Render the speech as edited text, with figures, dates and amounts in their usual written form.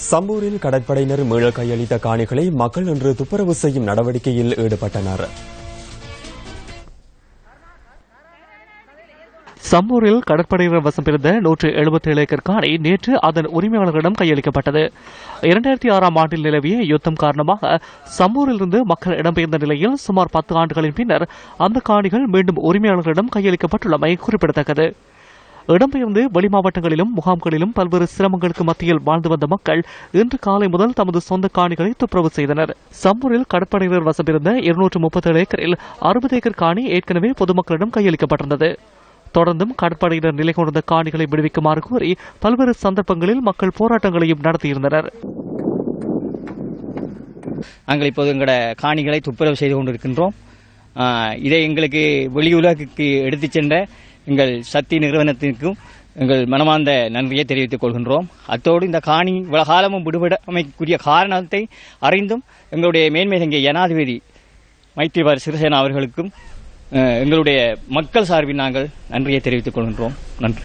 சம்பூரில் கடற்படையினர் மீள கையளித்த காணிகளை மக்கள் இன்று துப்புரவு செய்யும் நடவடிக்கையில் ஈடுபட்டனர். சம்பூரில் கடற்படையினர் வசம் பெறுந்த 177 ஏக்கர் காணி நேற்று அதன் உரிமையாளர்களிடம் கையளிக்கப்பட்டது. 2006ஆம் ஆண்டில் நிலவிய யுத்தம் காரணமாக சம்பூரிலிருந்து மக்கள் இடம்பெயர்ந்த நிலையில் சுமார் 10 ஆண்டுகளின் பின்னர் அந்த காணிகள் மீண்டும் உரிமையாளர்களிடம் கையளிக்கப்பட்டுள்ளமை குறிப்பிடத்தக்கது. இடம்பெயர்ந்து வெளிமாவட்டங்களிலும் முகாம்களிலும் பல்வேறு சிரமங்களுக்கு மத்தியில் வாழ்ந்து வந்த மக்கள் இன்று காலை முதல் தமது சொந்த காணிகளை துப்புரவு செய்தனர். சம்பூரில் கடற்படையினர் வசமிருந்த 237 ஏக்கரில் 60 ஏக்கர் காணி ஏற்கனவே பொதுமக்களிடம் கையளிக்கப்பட்டிருந்தது. தொடர்ந்தும் கடற்படையினர் நிலை கொண்ட காணிகளை விடுவிக்குமாறு கோரி பல்வேறு சந்தர்ப்பங்களில் மக்கள் போராட்டங்களையும் நடத்தியிருந்தனர். நாங்கள் இப்போது எங்களோட காணிகளை துப்புரவு செய்து கொண்டிருக்கின்றோம். இதை எங்களுக்கு வெளியுலகுக்கு எடுத்துச் சென்ற எங்கள் சக்தி நிறுவனத்திற்கும் எங்கள் மனமார்ந்த நன்றியை தெரிவித்துக் கொள்கின்றோம். அத்தோடு இந்த காணி காலமும் விடுபடமைக்குரிய காரணத்தை அறிந்தும் எங்களுடைய மேன்மை தங்கிய ஜனாதிபதி மைத்ரிபால சிறிசேனா அவர்களுக்கும் எங்களுடைய மக்கள் சார்பில் நாங்கள் நன்றியை தெரிவித்துக் கொள்கின்றோம். நன்றி.